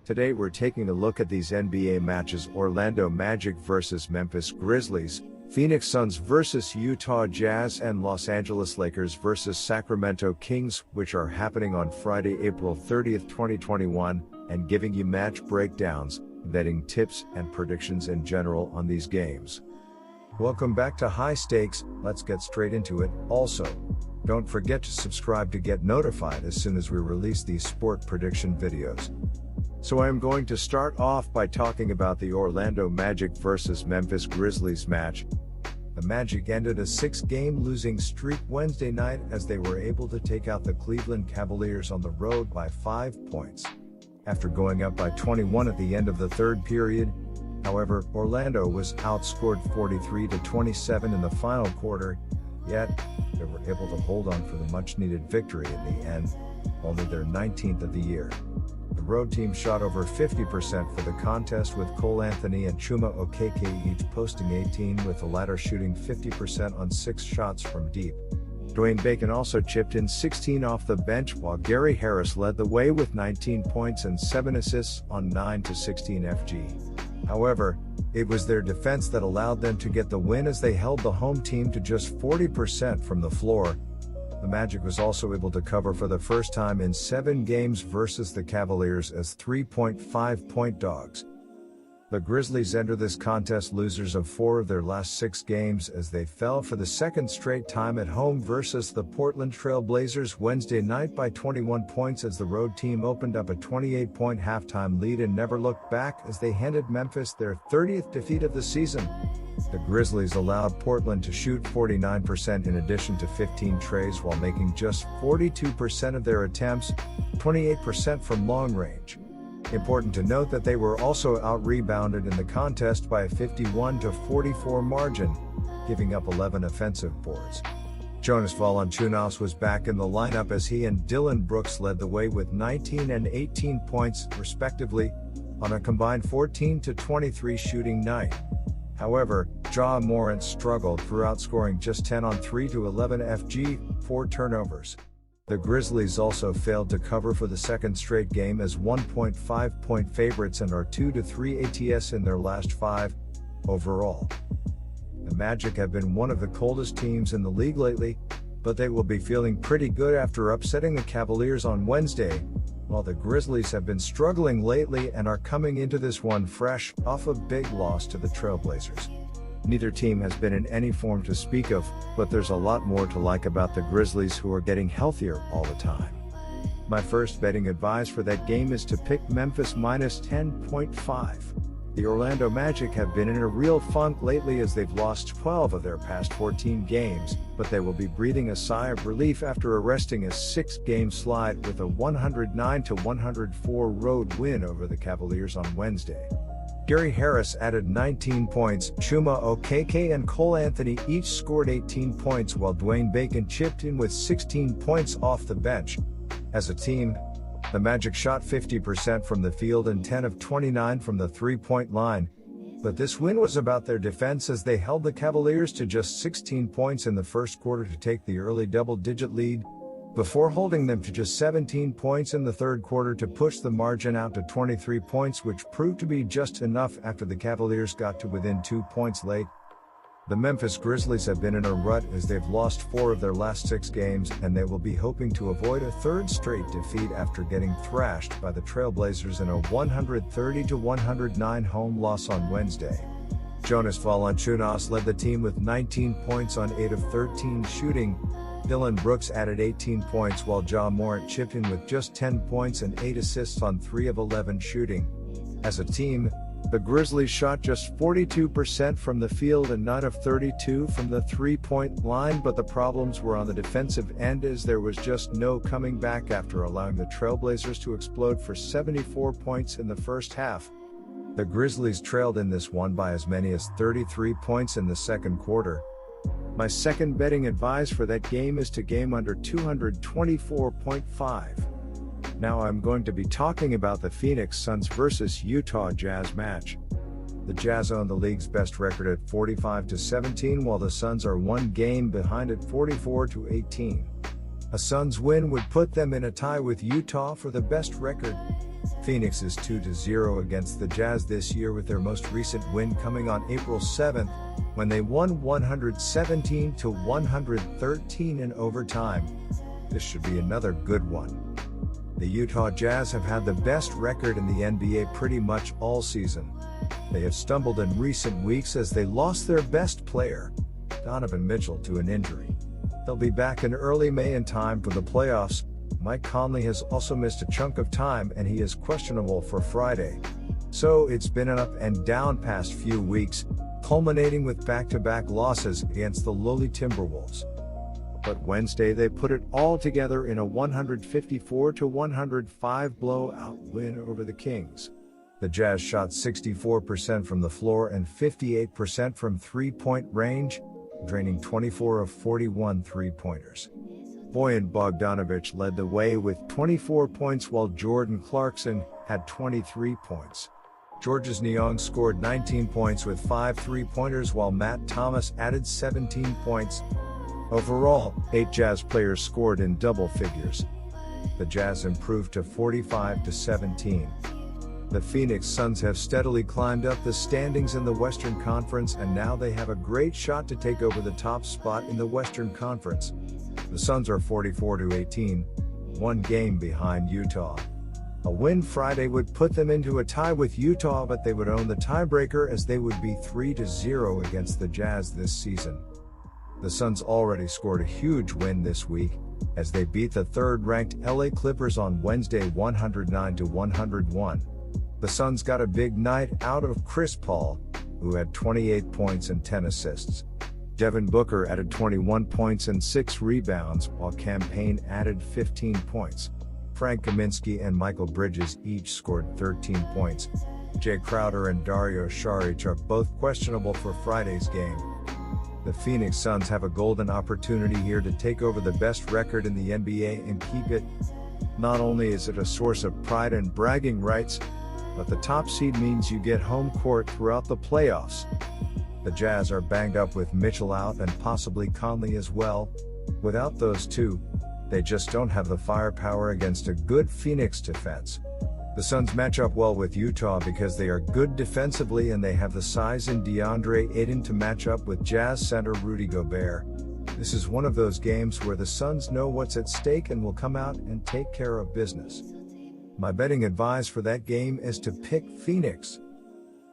Today we're taking a look at these NBA matches: Orlando Magic vs Memphis Grizzlies, Phoenix Suns vs Utah Jazz, and Los Angeles Lakers vs Sacramento Kings, which are happening on Friday, April 30th, 2021, and giving you match breakdowns, betting tips, and predictions in general on these games. Welcome back to High Stakes. Let's get straight into it. Also, don't forget to subscribe to get notified as soon as we release these sport prediction videos. So I am going to start off by talking about the Orlando Magic vs Memphis Grizzlies match. The Magic ended a 6-game losing streak Wednesday night as they were able to take out the Cleveland Cavaliers on the road by 5 points. After going up by 21 at the end of the third period, however, Orlando was outscored 43-27 in the final quarter, yet they were able to hold on for the much-needed victory in the end, only their 19th of the year. The road team shot over 50% for the contest, with Cole Anthony and Chuma Okeke each posting 18, with the latter shooting 50% on 6 shots from deep. Dwayne Bacon also chipped in 16 off the bench, while Gary Harris led the way with 19 points and 7 assists on 9-16 FG. However, it was their defense that allowed them to get the win as they held the home team to just 40% from the floor. The Magic was also able to cover for the first time in 7 games versus the Cavaliers as 3.5-point dogs. The Grizzlies enter this contest losers of 4 of their last 6 games as they fell for the second straight time at home versus the Portland Trail Blazers Wednesday night by 21 points, as the road team opened up a 28-point halftime lead and never looked back as they handed Memphis their 30th defeat of the season. The Grizzlies allowed Portland to shoot 49% in addition to 15 trays, while making just 42% of their attempts, 28% from long range. Important to note that they were also out-rebounded in the contest by a 51-44 margin, giving up 11 offensive boards. Jonas Valanciunas was back in the lineup as he and Dillon Brooks led the way with 19 and 18 points, respectively, on a combined 14-23 shooting night. However, Ja Morant struggled throughout, scoring just 10 on 3 to 11 FG, 4 turnovers. The Grizzlies also failed to cover for the second straight game as 1.5-point favorites and are 2-3 ATS in their last 5 overall. The Magic have been one of the coldest teams in the league lately, but they will be feeling pretty good after upsetting the Cavaliers on Wednesday, while the Grizzlies have been struggling lately and are coming into this one fresh off a big loss to the Trailblazers. Neither team has been in any form to speak of, but there's a lot more to like about the Grizzlies, who are getting healthier all the time. My first betting advice for that game is to pick Memphis minus 10.5. The Orlando Magic have been in a real funk lately as they've lost 12 of their past 14 games, but they will be breathing a sigh of relief after arresting a 6-game slide with a 109-104 road win over the Cavaliers on Wednesday. Gary Harris added 19 points, Chuma Okeke and Cole Anthony each scored 18 points, while Dwayne Bacon chipped in with 16 points off the bench. As a team, the Magic shot 50% from the field and 10 of 29 from the three-point line, but this win was about their defense as they held the Cavaliers to just 16 points in the first quarter to take the early double-digit lead, before holding them to just 17 points in the third quarter to push the margin out to 23 points, which proved to be just enough after the Cavaliers got to within 2 points late. The Memphis Grizzlies have been in a rut as they've lost 4 of their last 6 games, and they will be hoping to avoid a third straight defeat after getting thrashed by the Trailblazers in a 130-109 home loss on Wednesday. Jonas Valanciunas led the team with 19 points on 8 of 13 shooting. Dillon Brooks added 18 points, while Ja Morant chipped in with just 10 points and 8 assists on 3 of 11 shooting. As a team, the Grizzlies shot just 42% from the field and 9 of 32 from the three-point line, but the problems were on the defensive end as there was just no coming back after allowing the Trailblazers to explode for 74 points in the first half. The Grizzlies trailed in this one by as many as 33 points in the second quarter. My second betting advice for that game is to game under 224.5. Now I'm going to be talking about the Phoenix Suns vs Utah Jazz match. The Jazz own the league's best record at 45-17, while the Suns are 1 game behind at 44-18. A Suns win would put them in a tie with Utah for the best record, Phoenix is 2-0 against the Jazz this year, with their most recent win coming on April 7th, when they won 117-113 in overtime. This should be another good one. The Utah Jazz have had the best record in the NBA pretty much all season. They have stumbled in recent weeks as they lost their best player, Donovan Mitchell, to an injury. They'll be back in early May in time for the playoffs. Mike Conley has also missed a chunk of time and he is questionable for Friday. So it's been an up and down past few weeks, culminating with back-to-back losses against the lowly Timberwolves. But Wednesday they put it all together in a 154-105 blowout win over the Kings. The Jazz shot 64% from the floor and 58% from three-point range, draining 24 of 41 three-pointers. Bojan Bogdanovic led the way with 24 points while Jordan Clarkson had 23 points. Georges Niang scored 19 points with 5 three-pointers while Matt Thomas added 17 points. Overall, 8 Jazz players scored in double figures. The Jazz improved to 45-17. The Phoenix Suns have steadily climbed up the standings in the Western Conference, and now they have a great shot to take over the top spot in the Western Conference. The Suns are 44-18, one game behind Utah. A win Friday would put them into a tie with Utah, but they would own the tiebreaker as they would be 3-0 against the Jazz this season. The Suns already scored a huge win this week, as they beat the third-ranked LA Clippers on Wednesday 109-101. The Suns got a big night out of Chris Paul, who had 28 points and 10 assists. Devin Booker added 21 points and 6 rebounds, while Cam Payne added 15 points. Frank Kaminsky and Michael Bridges each scored 13 points. Jay Crowder and Dario Saric are both questionable for Friday's game. The Phoenix Suns have a golden opportunity here to take over the best record in the NBA and keep it. Not only is it a source of pride and bragging rights, but the top seed means you get home court throughout the playoffs. The Jazz are banged up with Mitchell out and possibly Conley as well. Without those two, they just don't have the firepower against a good Phoenix defense. The Suns match up well with Utah because they are good defensively and they have the size in DeAndre Ayton to match up with Jazz center Rudy Gobert. This is one of those games where the Suns know what's at stake and will come out and take care of business. My betting advice for that game is to pick Phoenix.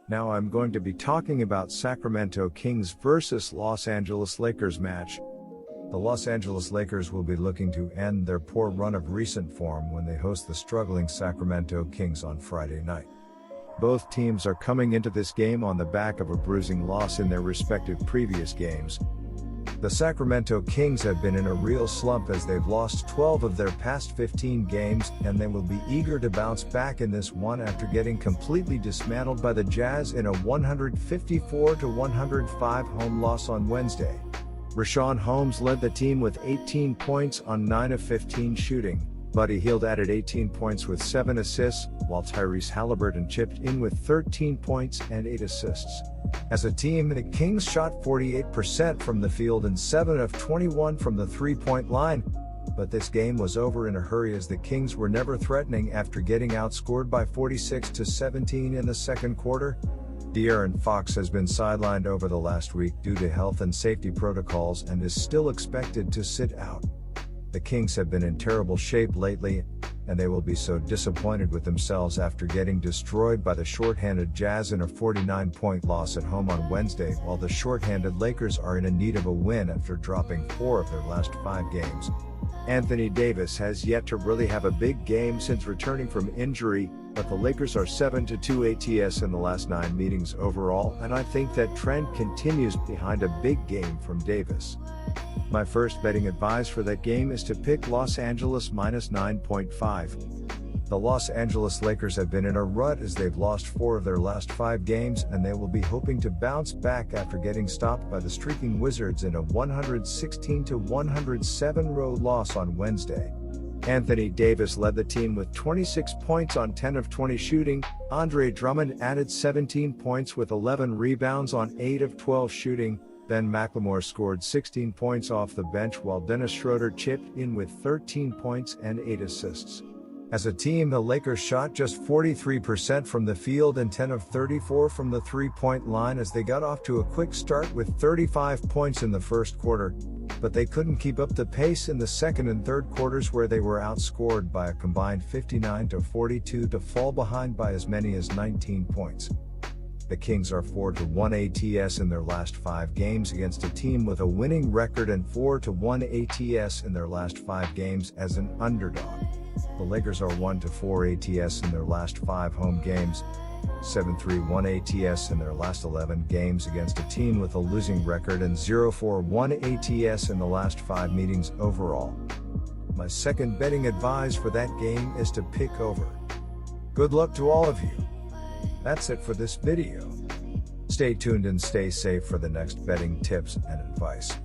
Now I'm going to be talking about Sacramento Kings versus Los Angeles Lakers match. The Los Angeles Lakers will be looking to end their poor run of recent form when they host the struggling Sacramento Kings on Friday night. Both teams are coming into this game on the back of a bruising loss in their respective previous games. The Sacramento Kings have been in a real slump as they've lost 12 of their past 15 games, and they will be eager to bounce back in this one after getting completely dismantled by the Jazz in a 154-105 home loss on Wednesday. Richaun Holmes led the team with 18 points on 9 of 15 shooting. Buddy Hield added 18 points with 7 assists, while Tyrese Halliburton chipped in with 13 points and 8 assists. As a team, the Kings shot 48% from the field and 7 of 21 from the three-point line, but this game was over in a hurry as the Kings were never threatening after getting outscored by 46-17 in the second quarter. De'Aaron Fox has been sidelined over the last week due to health and safety protocols and is still expected to sit out. The Kings have been in terrible shape lately, and they will be so disappointed with themselves after getting destroyed by the shorthanded Jazz in a 49-point loss at home on Wednesday, while the shorthanded Lakers are in need of a win after dropping 4 of their last 5 games. Anthony Davis has yet to really have a big game since returning from injury, but the Lakers are 7-2 ATS in the last 9 meetings overall, and I think that trend continues behind a big game from Davis. My first betting advice for that game is to pick Los Angeles minus 9.5. The Los Angeles Lakers have been in a rut as they've lost 4 of their last 5 games, and they will be hoping to bounce back after getting stopped by the streaking Wizards in a 116-107 road loss on Wednesday. Anthony Davis led the team with 26 points on 10 of 20 shooting. Andre Drummond added 17 points with 11 rebounds on 8 of 12 shooting. Ben McLemore scored 16 points off the bench while Dennis Schroeder chipped in with 13 points and 8 assists. As a team, the Lakers shot just 43% from the field and 10 of 34 from the three-point line as they got off to a quick start with 35 points in the first quarter, but they couldn't keep up the pace in the second and third quarters where they were outscored by a combined 59-42 to fall behind by as many as 19 points. The Kings are 4-1 ATS in their last 5 games against a team with a winning record and 4-1 ATS in their last 5 games as an underdog. The Lakers are 1-4 ATS in their last 5 home games, 7-3-1 ATS in their last 11 games against a team with a losing record and 0-4-1 ATS in the last 5 meetings overall. My second betting advice for that game is to pick over. Good luck to all of you. That's it for this video. Stay tuned and stay safe for the next betting tips and advice.